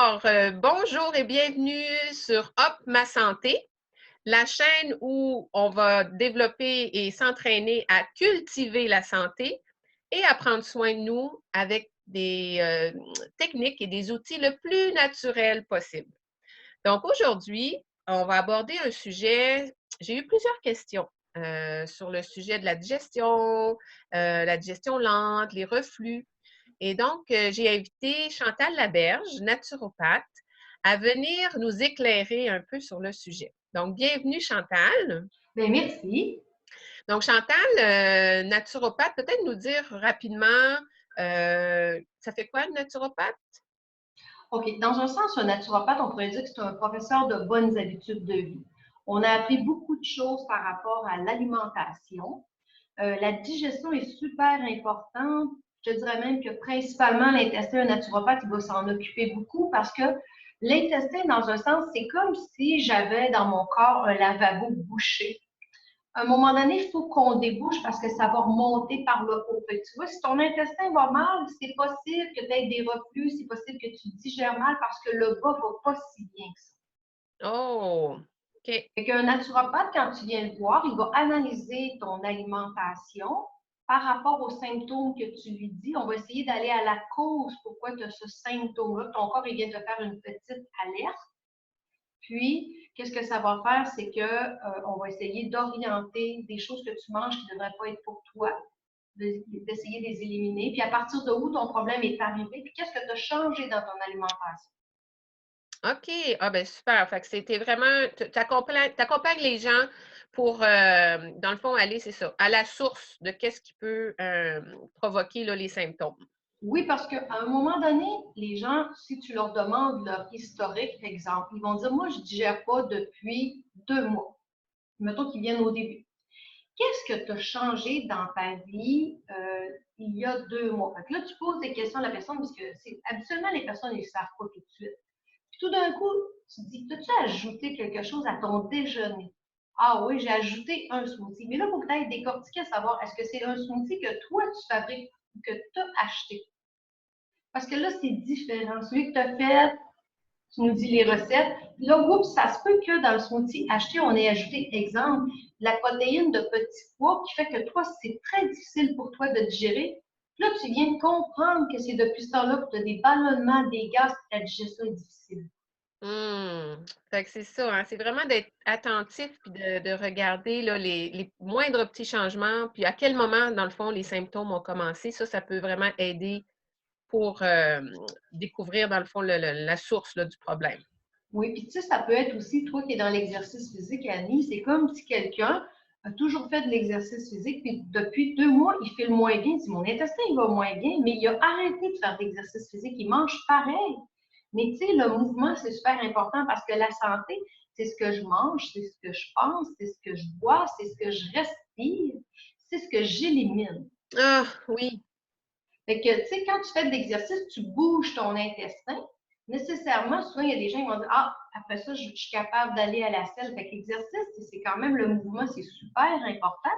Bonjour et bienvenue sur Hop Ma Santé, la chaîne où on va développer et s'entraîner à cultiver la santé et à prendre soin de nous avec des techniques et des outils le plus naturels possible. Donc aujourd'hui, on va aborder un sujet, j'ai eu plusieurs questions sur le sujet de la digestion lente, les reflux. Et donc, j'ai invité Chantal Laberge, naturopathe, à venir nous éclairer un peu sur le sujet. Donc, bienvenue Chantal. Bien, merci. Donc, Chantal, naturopathe, peut-être nous dire rapidement, ça fait quoi, le naturopathe? OK. Dans un sens, un naturopathe, on pourrait dire que c'est un professeur de bonnes habitudes de vie. On a appris beaucoup de choses par rapport à l'alimentation. La digestion est super importante. Je dirais même que principalement l'intestin, un naturopathe, il va s'en occuper beaucoup parce que l'intestin, dans un sens, c'est comme si j'avais dans mon corps un lavabo bouché. À un moment donné, il faut qu'on débouche parce que ça va remonter par le haut. Fait que tu vois, si ton intestin va mal, c'est possible que tu aies des reflux, c'est possible que tu digères mal parce que le bas va pas si bien que ça. Oh, OK. Fait qu'un naturopathe, quand tu viens le voir, il va analyser ton alimentation par rapport aux symptômes que tu lui dis. On va essayer d'aller à la cause pourquoi tu as ce symptôme-là. Ton corps, il vient te faire une petite alerte. Puis, qu'est-ce que ça va faire? C'est qu'on va essayer d'orienter des choses que tu manges qui ne devraient pas être pour toi, d'essayer de les éliminer. Puis, à partir de où ton problème est arrivé, puis qu'est-ce que tu as changé dans ton alimentation? OK. Ah ben super. Fait que c'était vraiment, tu accompagnes les gens pour, dans le fond, aller, c'est ça, à la source de qu'est-ce qui peut provoquer là, les symptômes. Oui, parce qu'à un moment donné, les gens, si tu leur demandes leur historique, exemple, ils vont dire, moi, je ne digère pas depuis 2 mois. Mettons qu'ils viennent au début. Qu'est-ce que tu as changé dans ta vie il y a 2 mois? Fait que là, tu poses des questions à la personne parce que habituellement, les personnes, ils ne savent pas tout de suite. Puis tout d'un coup, tu te dis, as-tu ajouté quelque chose à ton déjeuner? Ah oui, j'ai ajouté un smoothie. Mais là, il faut peut-être décortiquer à savoir, est-ce que c'est un smoothie que toi, tu fabriques ou que tu as acheté? Parce que là, c'est différent. Celui que tu as fait, tu nous dis les recettes. Là, oups, ça se peut que dans le smoothie acheté, on ait ajouté, exemple, la protéine de petit pois qui fait que toi, c'est très difficile pour toi de digérer. Là, tu viens de comprendre que c'est depuis ce temps-là que tu as des ballonnements, des gaz, que ta digestion est difficile. Fait que c'est ça, hein, c'est vraiment d'être attentif puis de regarder là, les moindres petits changements, puis à quel moment, dans le fond, les symptômes ont commencé. Ça peut vraiment aider pour découvrir, dans le fond, la source là, du problème. Oui, puis tu sais, ça peut être aussi, toi qui es dans l'exercice physique, Annie, c'est comme si quelqu'un a toujours fait de l'exercice physique, puis depuis 2 mois, il fait le moins bien. Si mon intestin, il va moins bien, mais il a arrêté de faire de l'exercice physique, il mange pareil. Mais tu sais, le mouvement, c'est super important parce que la santé, c'est ce que je mange, c'est ce que je pense, c'est ce que je bois, c'est ce que je respire, c'est ce que j'élimine. Ah oui, Fait que, tu sais, quand tu fais de l'exercice, tu bouges ton intestin. Nécessairement, souvent, il y a des gens qui vont dire, ah, après ça, je suis capable d'aller à la selle. Fait que l'exercice, c'est quand même le mouvement, c'est super important.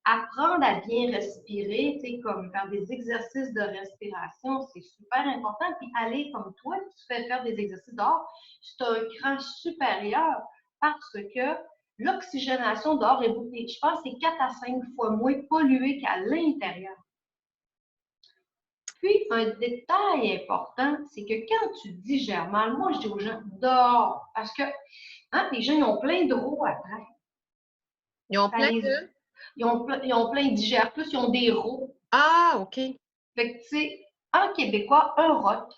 Apprendre à bien respirer, tu sais, comme faire des exercices de respiration, c'est super important. Puis aller comme toi, tu fais faire des exercices dehors, c'est un cran supérieur parce que l'oxygénation dehors est beaucoup, je pense, que c'est 4 à 5 fois moins pollué qu'à l'intérieur. Puis, un détail important, c'est que quand tu digères mal, moi, je dis aux gens, dors. Parce que hein, les gens, ils ont plein de rots après. ils ont Ça plein les, de... ils ont plein, ils digèrent plus, ils ont des rots. Ah, OK. Fait que, tu sais, en québécois, un rot.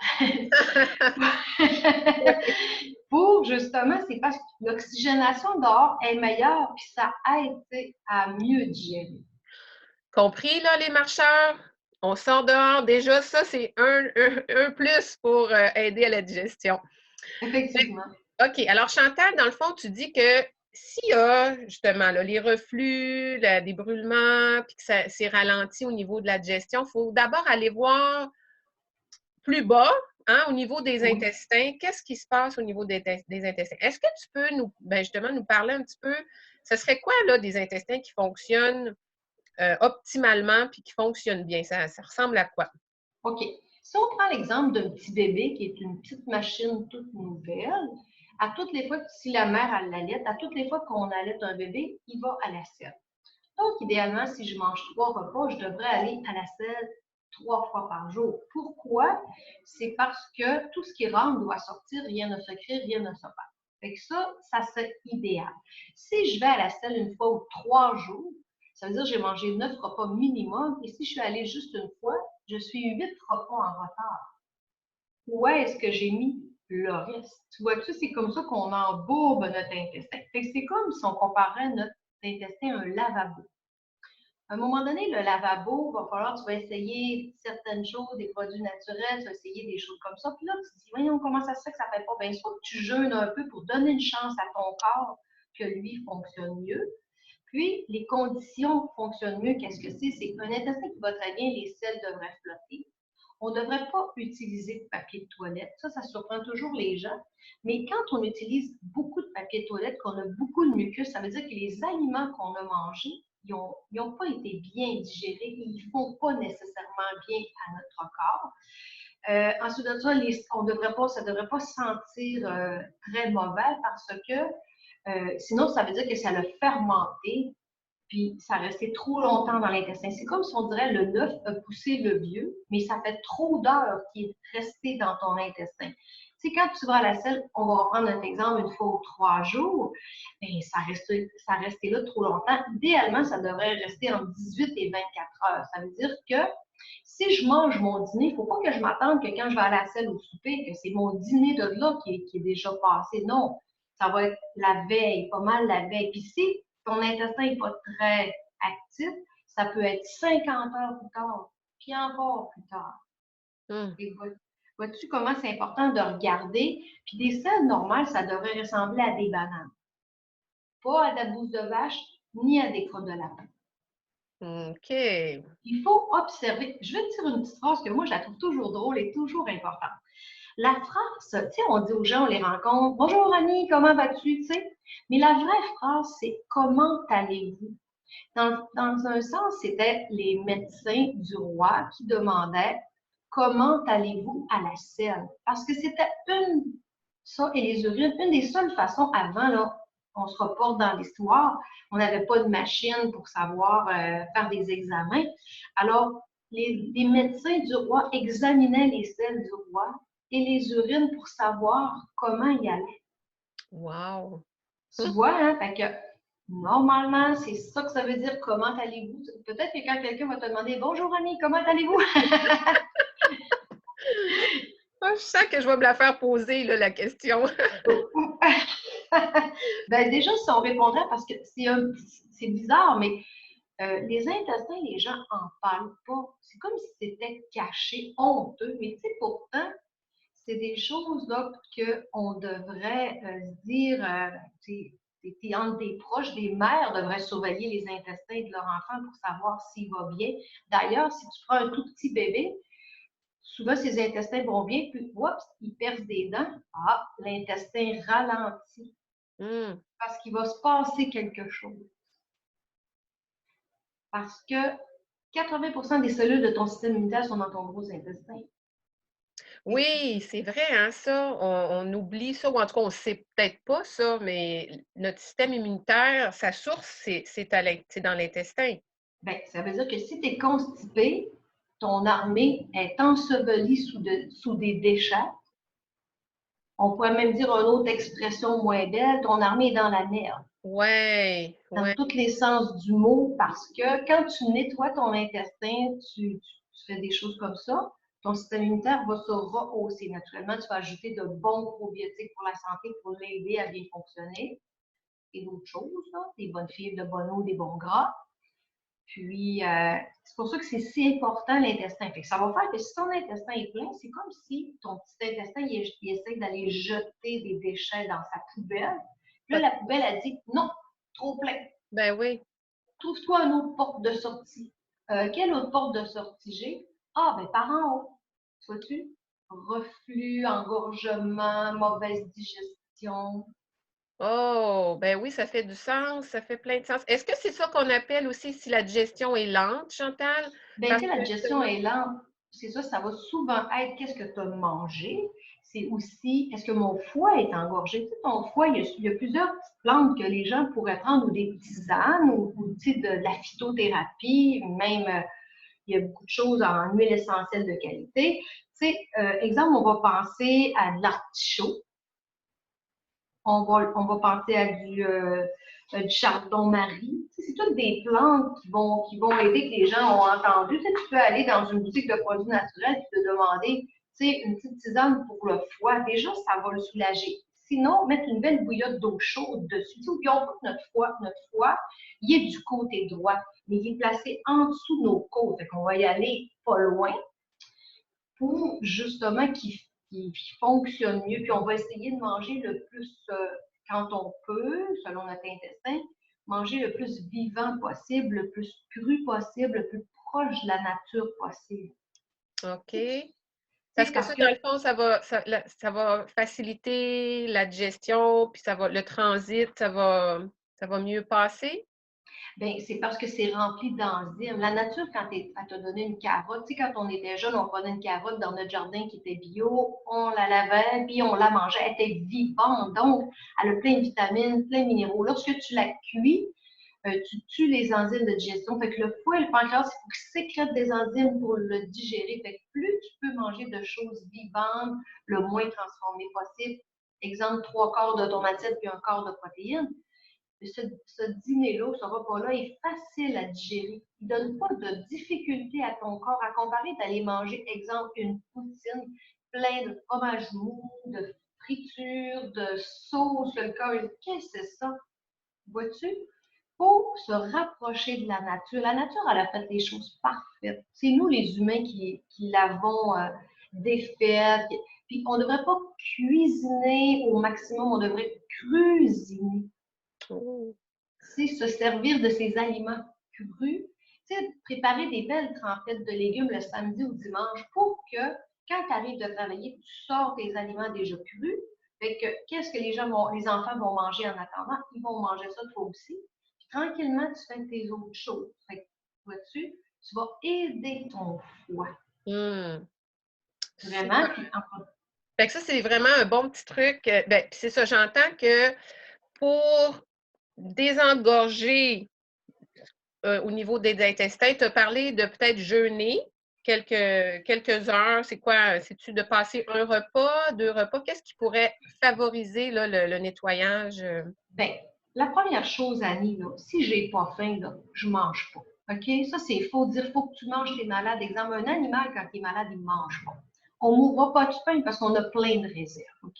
Pour, justement, c'est parce que l'oxygénation dehors est meilleure, puis ça aide, tu sais, à mieux digérer. Compris, là, les marcheurs? On sort dehors. Déjà, ça, c'est un plus pour aider à la digestion. Effectivement. OK. Alors, Chantal, dans le fond, tu dis que s'il y a justement là, les reflux, des brûlements, puis que ça s'est ralenti au niveau de la digestion, il faut d'abord aller voir plus bas, hein, au niveau des Oui. intestins. Qu'est-ce qui se passe au niveau des intestins? Est-ce que tu peux nous, ben justement, nous parler un petit peu, ce serait quoi là, des intestins qui fonctionnent optimalement puis qui fonctionnent bien? Ça ressemble à quoi? OK. Si on prend l'exemple d'un petit bébé qui est une petite machine toute nouvelle, à toutes les fois que si la mère elle l'allaite, à toutes les fois qu'on allaite un bébé, il va à la selle. Donc, idéalement, si je mange 3 repas, je devrais aller à la selle 3 fois par jour. Pourquoi? C'est parce que tout ce qui rentre doit sortir, rien ne se crée, rien ne se perd. Fait que ça serait idéal. Si je vais à la selle une fois ou 3 jours, ça veut dire que j'ai mangé 9 repas minimum. Et si je suis allée juste une fois, je suis 8 repas en retard. Où est-ce que j'ai mis le reste? Tu vois-tu, c'est comme ça qu'on embourbe notre intestin. Fait que c'est comme si on comparait notre intestin à un lavabo. À un moment donné, le lavabo, il va falloir que tu vas essayer certaines choses, des produits naturels, tu vas essayer des choses comme ça. Puis là, tu te dis, voyons, comment ça se fait que ça ne fait pas? Bien, soit que tu jeûnes un peu pour donner une chance à ton corps que lui fonctionne mieux. Puis, les conditions fonctionnent mieux. Qu'est-ce que c'est? C'est un intestin qui va très bien, les selles devraient flotter. On ne devrait pas utiliser de papier de toilette. Ça surprend toujours les gens. Mais quand on utilise beaucoup de papier de toilette, qu'on a beaucoup de mucus, ça veut dire que les aliments qu'on a mangés, ils n'ont pas été bien digérés et ils ne font pas nécessairement bien à notre corps. Ensuite de ça, ça ne devrait pas sentir très mauvais parce que sinon, ça veut dire que ça a fermenté puis ça restait trop longtemps dans l'intestin. C'est comme si on dirait le neuf a poussé le vieux, mais ça fait trop d'heures qu'il est resté dans ton intestin. Tu sais, quand tu vas à la selle, on va reprendre un exemple une fois ou 3 jours, bien, ça restait là trop longtemps. Idéalement, ça devrait rester entre 18 et 24 heures. Ça veut dire que si je mange mon dîner, il ne faut pas que je m'attende que quand je vais à la selle au souper, que c'est mon dîner de là qui est déjà passé. Non, ça va être la veille, pas mal la veille. Puis si ton intestin n'est pas très actif, ça peut être 50 heures plus tard, puis encore plus tard. Hum. Vois-tu comment c'est important de regarder? Puis des selles normales, ça devrait ressembler à des bananes. Pas à des bousses de vache, ni à des crottes de lapin. OK. Il faut observer. Je vais te dire une petite phrase que moi, je la trouve toujours drôle et toujours importante. La phrase, tu sais, on dit aux gens, on les rencontre, bonjour Annie, comment vas-tu, tu sais? Mais la vraie phrase, c'est comment allez-vous? Dans un sens, c'était les médecins du roi qui demandaient comment allez-vous à la selle? Parce que c'était ça et les urines, une des seules façons avant, là, on se reporte dans l'histoire, on n'avait pas de machine pour savoir faire des examens. Alors, les médecins du roi examinaient les selles du roi et les urines pour savoir comment y aller. Wow! Tu vois, hein? Fait que normalement, c'est ça que ça veut dire comment allez-vous. Peut-être que quand quelqu'un va te demander bonjour Annie, comment allez-vous? Ah, je sens que je vais me la faire poser, là, la question. Ben déjà, si on répondrait, parce que c'est bizarre, mais les intestins, les gens n'en parlent pas. C'est comme si c'était caché, honteux. Mais tu sais, pourtant, c'est des choses là qu'on devrait se dire, entre des proches, des mères devraient surveiller les intestins de leur enfant pour savoir s'il va bien. D'ailleurs, si tu prends un tout petit bébé, souvent ses intestins vont bien, puis oups, il perce des dents. Ah, l'intestin ralentit Hum. parce qu'il va se passer quelque chose. Parce que 80% des cellules de ton système immunitaire sont dans ton gros intestin. Oui, c'est vrai, hein, ça, on oublie ça, ou en tout cas, on ne sait peut-être pas ça, mais notre système immunitaire, sa source, c'est dans l'intestin. Bien, ça veut dire que si tu es constipé, ton armée est ensevelie sous des déchets. On pourrait même dire une autre expression moins belle, ton armée est dans la merde. Ouais, Dans ouais. tous les sens du mot, parce que quand tu nettoies ton intestin, tu fais des choses comme ça, ton système immunitaire va se rehausser naturellement. Tu vas ajouter de bons probiotiques pour la santé pour l'aider à bien fonctionner et d'autres choses, là, des bonnes fibres, de bonne eau, des bons gras. Puis, c'est pour ça que c'est si important l'intestin. Fait que ça va faire que si ton intestin est plein, c'est comme si ton petit intestin, il essaie d'aller jeter des déchets dans sa poubelle. Puis là, la poubelle a dit non, trop plein. Ben oui. Trouve-toi une autre porte de sortie. Quelle autre porte de sortie j'ai? Ah, ben par en haut. Vois-tu? Reflux, engorgement, mauvaise digestion. Oh, ben oui, ça fait du sens, ça fait plein de sens. Est-ce que c'est ça qu'on appelle aussi si la digestion est lente, Chantal? Ben, Parce tu sais, que la digestion justement, est lente. c'est ça, ça va souvent être qu'est-ce que tu as mangé. C'est aussi, est-ce que mon foie est engorgé? Tu sais, ton foie, il y a plusieurs petites plantes que les gens pourraient prendre ou des tisanes ou tu sais, de la phytothérapie, même il y a beaucoup de choses en huile essentielle de qualité. Tu sais, exemple, on va penser à de l'artichaut. On va penser à du chardon-marie. Tu sais, c'est toutes des plantes qui vont aider, que les gens ont entendu. Tu sais, tu peux aller dans une boutique de produits naturels et te demander, tu sais, une petite tisane pour le foie. Déjà, ça va le soulager. Sinon, mettre une belle bouillotte d'eau chaude dessus. Tu sais, oublions pas que notre foie, il est du côté droit, mais il est placé en dessous de nos côtes. Fait qu'on va y aller pas loin pour justement qu'il fonctionne mieux. Puis on va essayer de manger le plus, quand on peut, selon notre intestin, manger le plus vivant possible, le plus cru possible, le plus proche de la nature possible. OK. Parce que ça, dans le fond, ça va faciliter la digestion, puis le transit, ça va mieux passer? Bien, c'est parce que c'est rempli d'enzymes. La nature, quand elle t'a donné une carotte, tu sais, quand on était jeune, on prenait une carotte dans notre jardin qui était bio, on la lavait, puis on la mangeait. Elle était vivante, donc elle a plein de vitamines, plein de minéraux. Lorsque tu la cuis, tu tues les enzymes de digestion. Fait que le foie et le pancréas, il faut qu'ils sécrètent des enzymes pour le digérer. Fait que plus tu peux manger de choses vivantes, le moins transformées possible. Exemple, 3/4 de ton assiette puis 1/4 de protéines. Ce dîner-là, ce repas-là est facile à digérer. Il ne donne pas de difficulté à ton corps à comparer d'aller manger, exemple, une poutine plein de fromage mou, de friture, de sauce, le corps. Qu'est-ce que c'est ça? Vois-tu? Faut se rapprocher de la nature. La nature, elle a fait les choses parfaites. C'est nous, les humains, qui l'avons défaite. Puis on ne devrait pas cuisiner au maximum, on devrait cuisiner. Oh. C'est se servir de ces aliments crus. Tu sais, préparer des belles trempettes de légumes le samedi ou dimanche pour que, quand tu arrives de travailler, tu sors tes aliments déjà crus. Fait que, qu'est-ce que les enfants vont manger en attendant? Ils vont manger ça toi aussi. Puis, tranquillement, tu fais tes autres choses. Fait que, vois-tu, tu vas aider ton foie. Mmh. Vraiment. Super. Puis, Fait que ça, c'est vraiment un bon petit truc. Ben, c'est ça, j'entends que pour désengorger au niveau des intestins, tu as parlé de peut-être jeûner quelques heures. C'est quoi? C'est-tu de passer un repas, 2 repas? Qu'est-ce qui pourrait favoriser là, le nettoyage? ben, la première chose, Annie, là, si j'ai pas faim, là, je mange pas. OK? Ça, c'est faux. Dire faut que tu manges, t'es malade. Exemple, un animal, quand il est malade, il ne mange pas. On ne mourra pas de faim parce qu'on a plein de réserves. OK?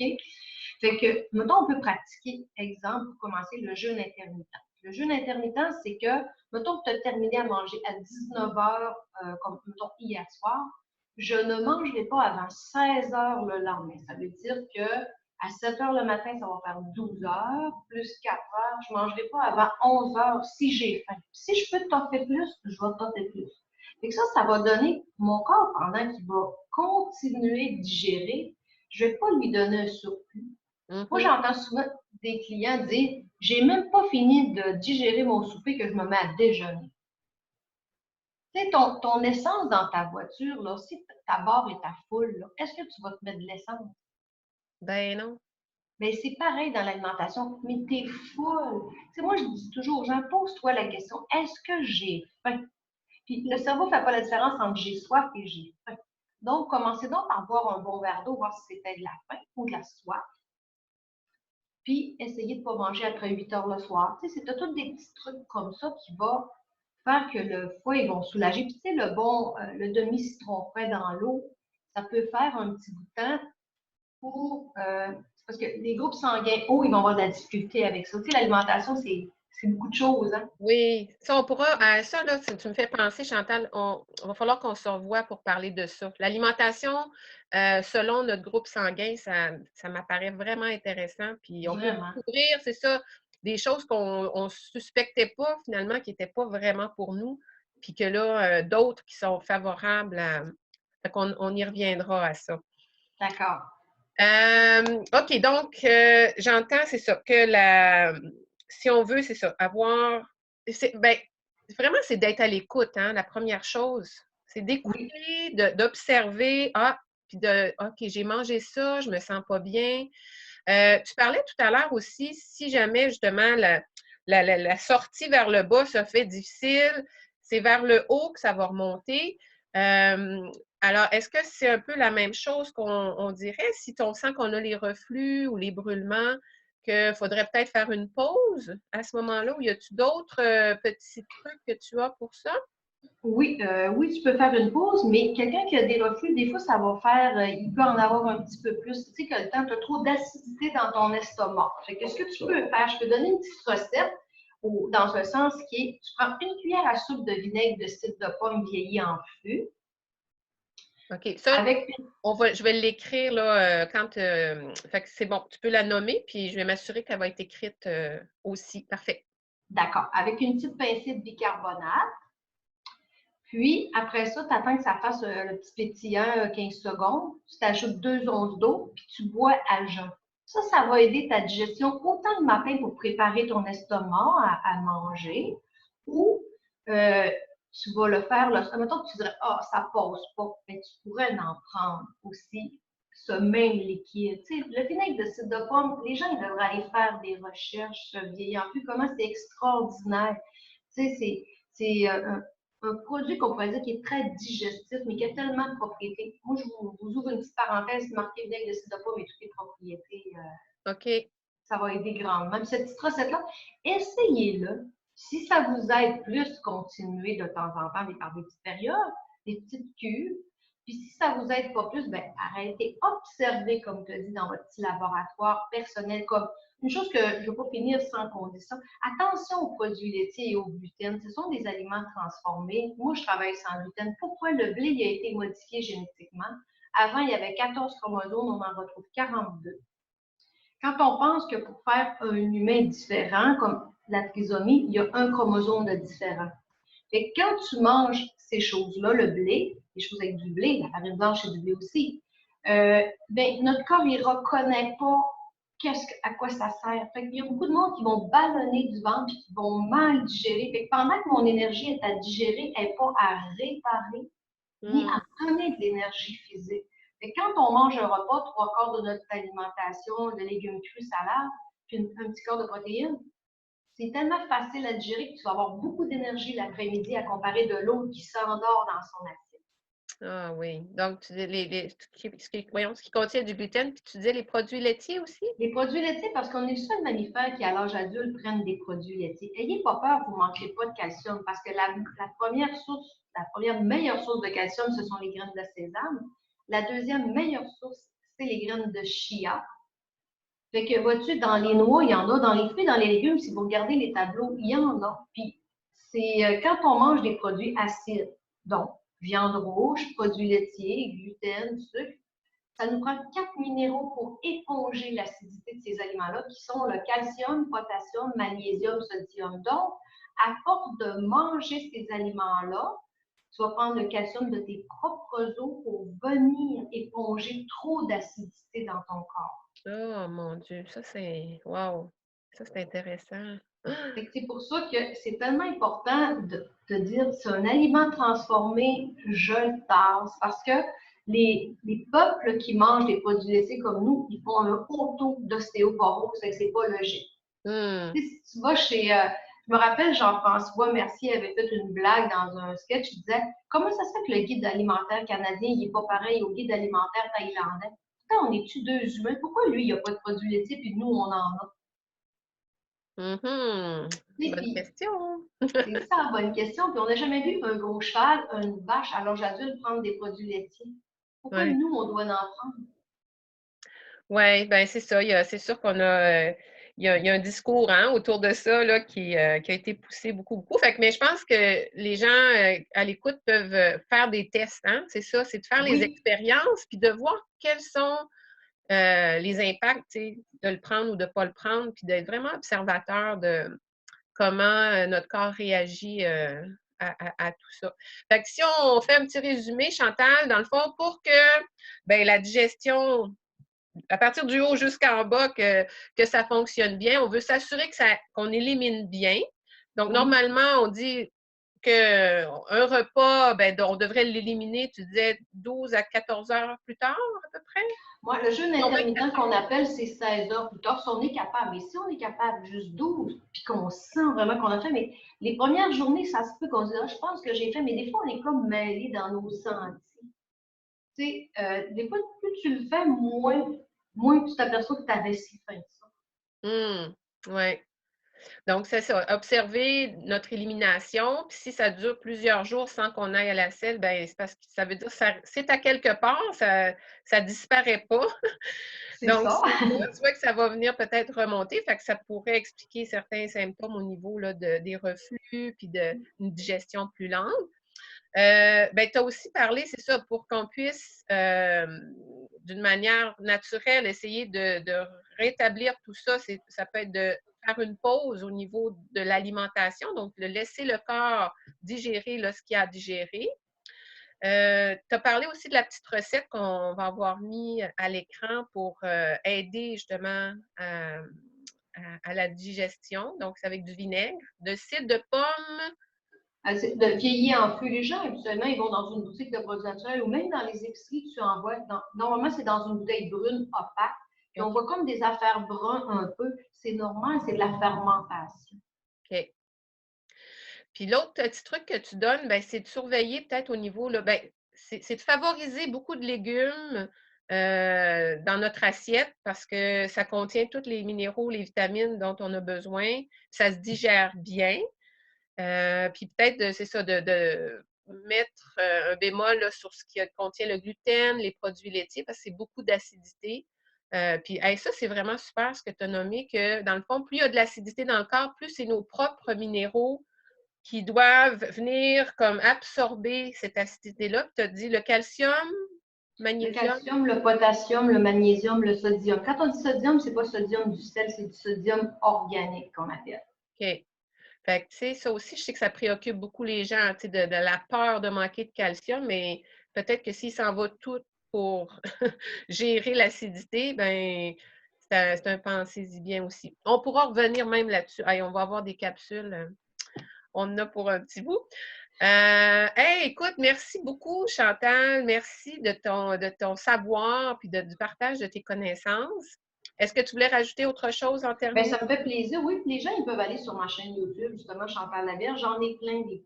Fait que, mettons, on peut pratiquer, exemple, pour commencer, le jeûne intermittent. Le jeûne intermittent, c'est que, mettons que tu as terminé à manger à 19 heures, comme, mettons, hier soir, je ne mangerai pas avant 16 heures le lendemain. Ça veut dire que à 7 heures le matin, ça va faire 12 heures, plus 4 heures. Je ne mangerai pas avant 11 heures si j'ai faim. Si je peux t'offrir plus, je vais t'offrir plus. Et ça va donner mon corps, pendant qu'il va continuer de digérer, je ne vais pas lui donner un surplus. Moi, Mm-hmm. j'entends souvent des clients dire j'ai même pas fini de digérer mon souper que je me mets à déjeuner. Tu sais, ton essence dans ta voiture, là, si ta barre est à full, est-ce que tu vas te mettre de l'essence? Ben non. Bien, c'est pareil dans l'alimentation, mais t'es full. Tu sais, moi, je dis toujours aux gens, pose-toi la question, est-ce que j'ai faim? Puis le cerveau ne fait pas la différence entre j'ai soif et j'ai faim. Donc, commencez donc par boire un bon verre d'eau, voir si c'était de la faim ou de la soif. Puis, essayez de ne pas manger après 8 heures le soir. Tu sais, c'est tous des petits trucs comme ça qui vont faire que le foie, ils vont soulager. Puis, tu sais, le demi-citron frais dans l'eau, ça peut faire un petit bout de temps pour. Parce que les groupes sanguins hauts, ils vont avoir de la difficulté avec ça. Tu sais, l'alimentation, c'est beaucoup de choses. Hein? Oui, ça, on pourra. Ça, là, tu me fais penser, Chantal, on va falloir qu'on se revoie pour parler de ça. L'alimentation, selon notre groupe sanguin, ça m'apparaît vraiment intéressant. Puis on peut Vraiment. découvrir, c'est ça, des choses qu'on ne suspectait pas finalement, qui n'étaient pas vraiment pour nous. Puis que là, d'autres qui sont favorables à. Fait qu'on on y reviendra à ça. D'accord. OK, donc j'entends, c'est ça, que si on veut, c'est ça, avoir. Ben, vraiment, c'est d'être à l'écoute, hein, la première chose. C'est Oui. d'écouter, d'observer. Ah, puis OK, j'ai mangé ça, je me sens pas bien. Tu parlais tout à l'heure aussi, si jamais justement la sortie vers le bas se fait difficile, c'est vers le haut que ça va remonter. Alors, est-ce que c'est un peu la même chose qu'on dirait si on sent qu'on a les reflux ou les brûlements, qu'il faudrait peut-être faire une pause à ce moment-là, ou y a-tu d'autres petits trucs que tu as pour ça? Oui, oui, tu peux faire une pause, mais quelqu'un qui a des reflux, des fois, ça va faire, il peut en avoir un petit peu plus. Tu sais que le temps, tu as trop d'acidité dans ton estomac. Fait que ce que tu peux faire, je peux donner une petite recette dans un sens qui est, tu prends une cuillère à soupe de vinaigre de cidre de pomme vieilli en fût, OK. Ça, avec, je vais l'écrire là, fait que c'est bon, tu peux la nommer, puis je vais m'assurer qu'elle va être écrite aussi. Parfait. d'accord, avec une petite pincée de bicarbonate. Puis, après ça, tu attends que ça fasse le petit pétillant 15 secondes. Tu t'ajoutes 2 onces d'eau, puis tu bois à jeun. Ça va aider ta digestion autant le matin pour préparer ton estomac à manger, ou euh, tu vas le faire, mettons que tu dirais, ah, ça passe pas, mais tu pourrais en prendre aussi ce même liquide. Tu sais, le vinaigre de cidre de pomme, les gens, ils devraient aller faire des recherches sur vieillant plus, comment c'est extraordinaire. Tu sais, c'est un produit qu'on pourrait dire qui est très digestif, mais qui a tellement de propriétés. Moi, je vous ouvre une petite parenthèse, marqué vinaigre de cidre de pomme et toutes les propriétés. OK. Ça va aider grandement. Puis cette petite recette-là, essayez-le. Si ça vous aide plus, continuez de temps en temps par des petites périodes, des petites cures. Puis si ça vous aide pas plus, ben arrêtez, observez, comme tu as dit, dans votre petit laboratoire personnel, comme une chose que je ne veux pas finir sans qu'on dise ça. Attention aux produits laitiers et au gluten. Ce sont des aliments transformés. Moi, je travaille sans gluten. Pourquoi le blé a été modifié génétiquement? Avant, il y avait 14 chromosomes, on en retrouve 42. Quand on pense que pour faire un humain différent, comme la trisomie, il y a un chromosome de différent. Et quand tu manges ces choses-là, le blé, les choses avec du blé, la farine blanche et du blé aussi, ben, notre corps, il ne reconnaît pas à quoi ça sert. Fait il y a beaucoup de monde qui vont ballonner du ventre et qui vont mal digérer. Fait que pendant que mon énergie est à digérer, elle n'est pas à réparer ni Hmm. à donner de l'énergie physique. Et quand on mange un repas, 3 quarts de notre alimentation, de légumes crus, salades, puis un petit quart de protéines, c'est tellement facile à digérer que tu vas avoir beaucoup d'énergie l'après-midi à comparer de l'eau qui s'endort dans son assiette. Ah oui. Donc, tu dis voyons, ce qui contient du gluten, puis tu dis les produits laitiers aussi? Les produits laitiers, parce qu'on est le seul mammifère qui, à l'âge adulte, prennent des produits laitiers. Ayez pas peur, vous ne manquerez pas de calcium, parce que la première meilleure source de calcium, ce sont les graines de sésame. La deuxième meilleure source, c'est les graines de chia. Fait que, vois-tu, dans les noix, il y en a, dans les fruits, dans les légumes, si vous regardez les tableaux, il y en a. Puis, c'est quand on mange des produits acides, donc viande rouge, produits laitiers, gluten, sucre, ça nous prend 4 minéraux pour éponger l'acidité de ces aliments-là, qui sont le calcium, potassium, magnésium, sodium. Donc, à force de manger ces aliments-là, tu vas prendre le calcium de tes propres os pour venir éponger trop d'acidité dans ton corps. Oh mon Dieu, ça c'est wow! Ça, c'est intéressant. C'est pour ça que c'est tellement important de dire c'est un aliment transformé, je le tasse, parce que les peuples qui mangent des produits laitiers comme nous, ils font un haut taux d'ostéoporose, c'est pas logique. Hmm. Si tu vas chez, je me rappelle Jean-François Mercier avait fait une blague dans un sketch, il disait comment ça se fait que le guide alimentaire canadien il n'est pas pareil au guide alimentaire thaïlandais? Pourtant, on est-tu 2 humains? Pourquoi lui, il n'y a pas de produits laitiers puis nous, on en a? Mhm. Bonne Puis, question. c'est ça la bonne question. Puis on n'a jamais vu un gros cheval, une vache à l'âge adulte prendre des produits laitiers. Pourquoi Ouais. nous, on doit en prendre? Ouais, ben c'est ça. C'est sûr qu'on a, il y a un discours hein, autour de ça là, qui a été poussé beaucoup, beaucoup. Fait que, mais je pense que les gens à l'écoute peuvent faire des tests, hein, c'est ça, c'est de faire les Oui, expériences puis de voir quels sont les impacts, tu sais, de le prendre ou de ne pas le prendre, puis d'être vraiment observateur de comment notre corps réagit à tout ça. Fait que si on fait un petit résumé, Chantal, dans le fond, pour que ben, la digestion, à partir du haut jusqu'en bas, que ça fonctionne bien, on veut s'assurer qu'on élimine bien. Donc, oui, normalement, on dit qu'un repas, ben, on devrait l'éliminer, tu disais 12 à 14 heures plus tard, à peu près? Moi, le jeûne Si on veut être intermittent qu'on appelle, c'est 16 heures plus tard, si on est capable. Mais si on est capable juste 12, puis qu'on sent vraiment qu'on a fait, mais les premières journées, ça se peut qu'on se dise, ah, je pense que j'ai fait, mais des fois, on est comme mêlé dans nos sentis. Tu sais, des fois, plus tu le fais, moins tu t'aperçois que tu avais si faim que ça. Oui. Donc, c'est ça, observer notre élimination. Puis si ça dure plusieurs jours sans qu'on aille à la selle, ben c'est parce que ça veut dire que c'est à quelque part, ça ne disparaît pas. C'est Donc, ça. c'est ça, tu vois que ça va venir peut-être remonter, fait que ça pourrait expliquer certains symptômes au niveau là, des reflux, puis d'une digestion plus lente. Ben, tu as aussi parlé, c'est ça, pour qu'on puisse, d'une manière naturelle, essayer de rétablir tout ça. Ça peut être de faire une pause au niveau de l'alimentation, donc de laisser le corps digérer là, ce qu'il a à digérer. Tu as parlé aussi de la petite recette qu'on va avoir mis à l'écran pour aider justement à la digestion. Donc, c'est avec du vinaigre, de cidre de pomme. De vieillir en fût. Les gens, habituellement, ils vont dans une boutique de produits naturels ou même dans les épiceries, tu en vois. Normalement, c'est dans une bouteille brune opaque. Puis on voit comme des affaires brunes un peu. C'est normal, c'est de la fermentation. OK. Puis l'autre petit truc que tu donnes, ben, c'est de surveiller peut-être au niveau, là, ben, c'est de favoriser beaucoup de légumes dans notre assiette parce que ça contient tous les minéraux, les vitamines dont on a besoin. Ça se digère bien. Puis peut-être, c'est ça, de mettre un bémol là, sur ce qui contient le gluten, les produits laitiers, parce que c'est beaucoup d'acidité. Puis ça, c'est vraiment super ce que tu as nommé, que dans le fond, plus il y a de l'acidité dans le corps, plus c'est nos propres minéraux qui doivent venir comme absorber cette acidité-là. Puis tu as dit le calcium, Le magnésium. calcium, le potassium, le magnésium, le sodium. Quand on dit sodium, c'est pas sodium du sel, c'est du sodium organique qu'on appelle. OK. Fait que, tu sais, ça aussi, je sais que ça préoccupe beaucoup les gens, tu sais, de la peur de manquer de calcium, mais peut-être que s'il s'en va tout pour gérer l'acidité, ben c'est un pensez-y bien aussi. On pourra revenir même là-dessus. Hey, on va avoir des capsules. On en a pour un petit bout. Hey, écoute, merci beaucoup, Chantal. Merci de ton savoir puis du partage de tes connaissances. Est-ce que tu voulais rajouter autre chose en Bien, terminant? ça me fait plaisir. Oui, puis les gens, ils peuvent aller sur ma chaîne YouTube, justement, Chantal Laberge. J'en ai plein des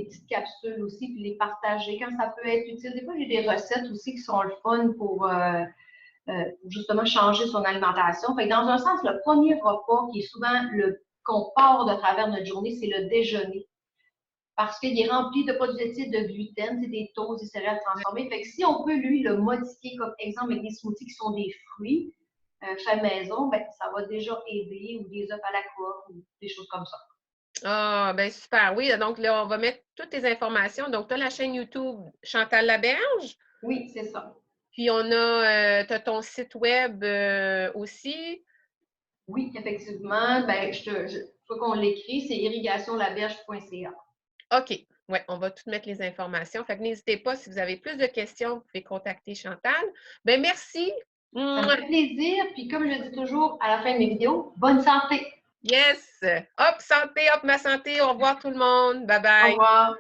petites capsules aussi, puis les partager quand ça peut être utile. Des fois, j'ai des recettes aussi qui sont le fun pour justement changer son alimentation. Fait que dans un sens, le premier repas qui est souvent qu'on part de travers notre journée, c'est le déjeuner. Parce qu'il est rempli de produits laitiers, de gluten, c'est des toasts, des céréales transformées. Fait que si on peut, lui, le modifier, comme exemple avec des smoothies qui sont des fruits, fait maison, ben, ça va déjà aider, ou des œufs à la coque, ou des choses comme ça. Ah, ben super. Oui, donc là, on va mettre toutes tes informations. Donc, tu as la chaîne YouTube Chantal Laberge. Oui, c'est ça. Puis, on a, tu as ton site web aussi. Oui, effectivement. Ben, faut qu'on l'écrit, c'est irrigationlaberge.ca. OK. Oui, on va toutes mettre les informations. Fait que n'hésitez pas, si vous avez plus de questions, vous pouvez contacter Chantal. Ben merci. Ça me fait plaisir. Puis, comme je dis toujours à la fin de mes vidéos, bonne santé. Yes! Hop, santé, hop, ma santé. Au revoir tout le monde. Bye Au bye. revoir.